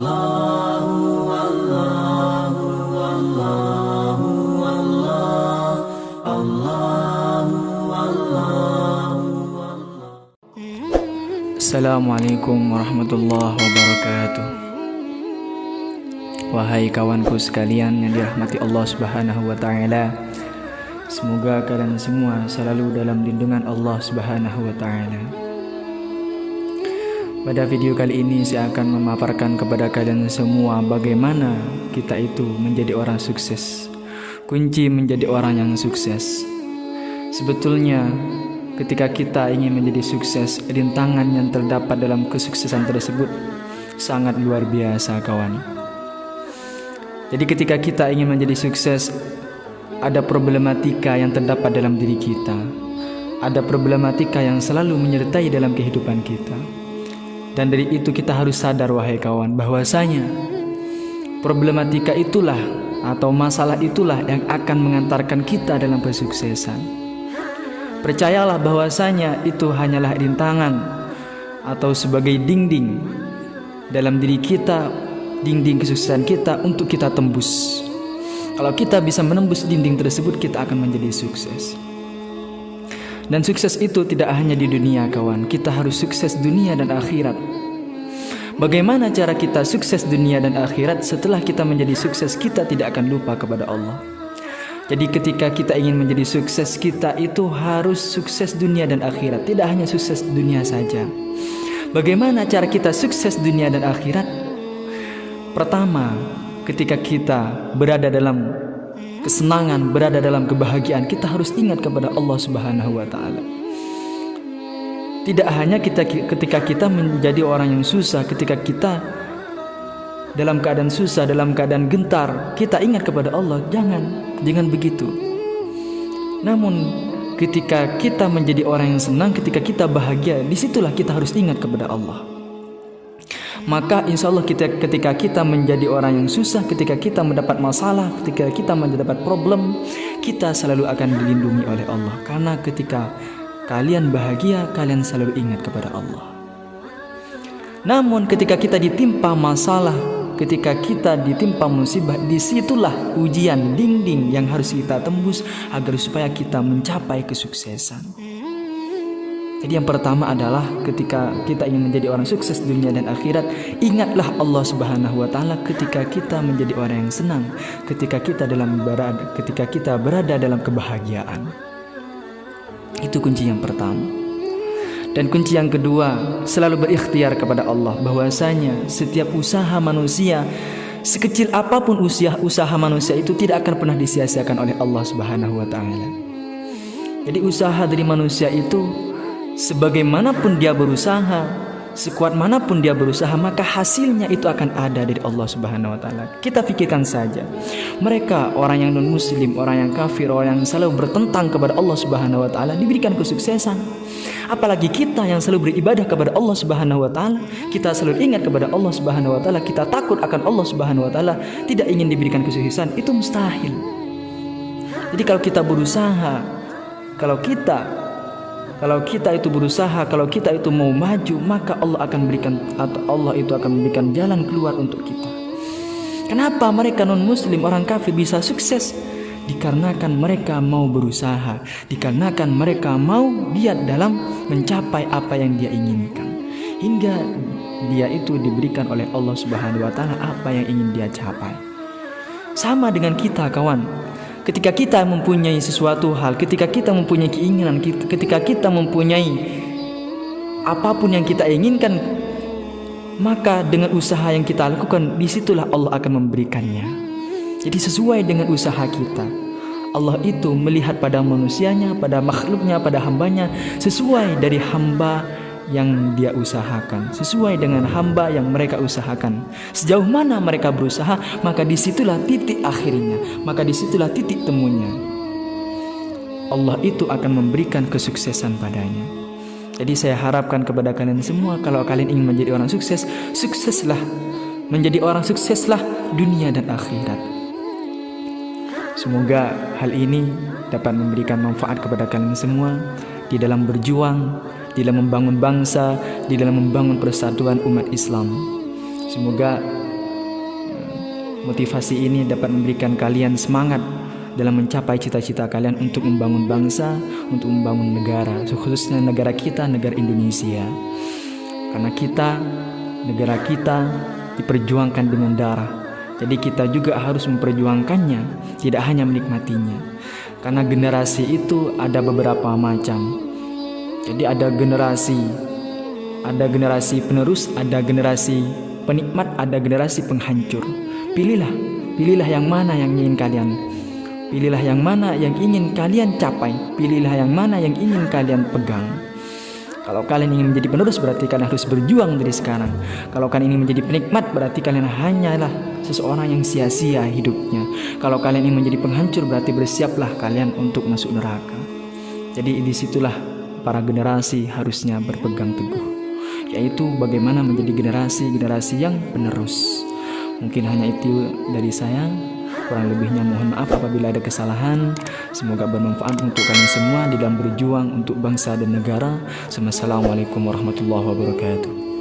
Assalamualaikum warahmatullahi wabarakatuh. Wahai kawanku sekalian yang dirahmati Allah Subhanahu wa taala, semoga kalian semua selalu dalam lindungan Allah Subhanahu wa taala. Pada video kali ini saya akan memaparkan kepada kalian semua bagaimana kita itu menjadi orang sukses. Kunci menjadi orang yang sukses. Sebetulnya ketika kita ingin menjadi sukses, rintangan yang terdapat dalam kesuksesan tersebut sangat luar biasa, kawan. Jadi ketika kita ingin menjadi sukses, ada problematika yang terdapat dalam diri kita. Ada problematika yang selalu menyertai dalam kehidupan kita. Dan dari itu kita harus sadar, wahai kawan, bahwasanya problematika itulah atau masalah itulah yang akan mengantarkan kita dalam kesuksesan. Percayalah bahwasanya itu hanyalah rintangan atau sebagai dinding dalam diri kita, dinding kesuksesan kita untuk kita tembus. Kalau kita bisa menembus dinding tersebut, kita akan menjadi sukses. Dan sukses itu tidak hanya di dunia, kawan. Kita harus sukses dunia dan akhirat. Bagaimana cara kita sukses dunia dan akhirat? Setelah kita menjadi sukses, kita tidak akan lupa kepada Allah. Jadi ketika kita ingin menjadi sukses, kita itu harus sukses dunia dan akhirat. Tidak hanya sukses dunia saja. Bagaimana cara kita sukses dunia dan akhirat? Pertama, ketika kita berada dalam kesenangan, berada dalam kebahagiaan, kita harus ingat kepada Allah Subhanahu wa taala. Tidak hanya ketika kita menjadi orang yang susah, ketika kita dalam keadaan susah, dalam keadaan gentar, kita ingat kepada Allah. Jangan begitu. Namun ketika kita menjadi orang yang senang, ketika kita bahagia, disitulah kita harus ingat kepada Allah. Maka insya Allah ketika kita menjadi orang yang susah, ketika kita mendapat masalah, ketika kita mendapat problem, kita selalu akan dilindungi oleh Allah. Karena ketika kalian bahagia, kalian selalu ingat kepada Allah. Namun ketika kita ditimpa masalah, ketika kita ditimpa musibah, disitulah ujian, dinding yang harus kita tembus agar supaya kita mencapai kesuksesan. Jadi yang pertama adalah ketika kita ingin menjadi orang sukses dunia dan akhirat, ingatlah Allah Subhanahu wa taala ketika kita menjadi orang yang senang, ketika kita berada dalam kebahagiaan. Itu kunci yang pertama. Dan kunci yang kedua, selalu berikhtiar kepada Allah, bahwasanya setiap usaha manusia, sekecil apapun usaha manusia itu tidak akan pernah disia-siakan oleh Allah Subhanahu wa taala. Jadi usaha dari manusia itu, sebagaimanapun dia berusaha, sekuat manapun dia berusaha, maka hasilnya itu akan ada dari Allah Subhanahu wa taala. Kita pikirkan saja, mereka orang yang non muslim, orang yang kafir, orang yang selalu bertentang kepada Allah Subhanahu wa taala diberikan kesuksesan. Apalagi kita yang selalu beribadah kepada Allah Subhanahu wa taala, kita selalu ingat kepada Allah Subhanahu wa taala, kita takut akan Allah Subhanahu wa taala, tidak ingin diberikan kesuksesan, itu mustahil. Jadi kalau kita berusaha, kalau kita itu berusaha, kalau kita itu mau maju, maka Allah itu akan memberikan jalan keluar untuk kita. Kenapa mereka non muslim, orang kafir bisa sukses? Dikarenakan mereka mau berusaha, dikarenakan mereka mau giat dalam mencapai apa yang dia inginkan, hingga dia itu diberikan oleh Allah Subhanahu wa taala apa yang ingin dia capai. Sama dengan kita, kawan. Ketika kita mempunyai sesuatu hal, ketika kita mempunyai keinginan, ketika kita mempunyai apapun yang kita inginkan, maka dengan usaha yang kita lakukan, disitulah Allah akan memberikannya. Jadi sesuai dengan usaha kita, Allah itu melihat pada manusianya, pada makhluknya, pada hambanya, sesuai dari hamba yang dia usahakan, sesuai dengan hamba yang mereka usahakan. Sejauh mana mereka berusaha, maka disitulah titik akhirnya, maka disitulah titik temunya. Allah itu akan memberikan kesuksesan padanya. Jadi saya harapkan kepada kalian semua, kalau kalian ingin menjadi orang sukses, sukseslah, menjadi orang sukseslah dunia dan akhirat. Semoga hal ini dapat memberikan manfaat kepada kalian semua di dalam berjuang, di dalam membangun bangsa, di dalam membangun persatuan umat Islam. Semoga Motivasi ini dapat memberikan kalian semangat dalam mencapai cita-cita kalian untuk membangun bangsa, untuk membangun negara, khususnya negara kita, negara Indonesia. Karena negara kita diperjuangkan dengan darah. Jadi kita juga harus memperjuangkannya, tidak hanya menikmatinya. Karena generasi itu ada beberapa macam. Jadi ada generasi penerus, ada generasi penikmat, ada generasi penghancur. Pilihlah yang mana yang ingin kalian. Pilihlah yang mana yang ingin kalian capai. Pilihlah yang mana yang ingin kalian pegang. Kalau kalian ingin menjadi penerus, berarti kalian harus berjuang dari sekarang. Kalau kalian ingin menjadi penikmat, berarti kalian hanyalah seseorang yang sia-sia hidupnya. Kalau kalian ingin menjadi penghancur, berarti bersiaplah kalian untuk masuk neraka. Jadi disitulah para generasi harusnya berpegang teguh, yaitu bagaimana menjadi generasi yang penerus. Mungkin hanya itu dari saya. Kurang lebihnya mohon maaf apabila ada kesalahan. Semoga bermanfaat untuk kalian semua di dalam berjuang untuk bangsa dan negara. Assalamualaikum warahmatullahi wabarakatuh.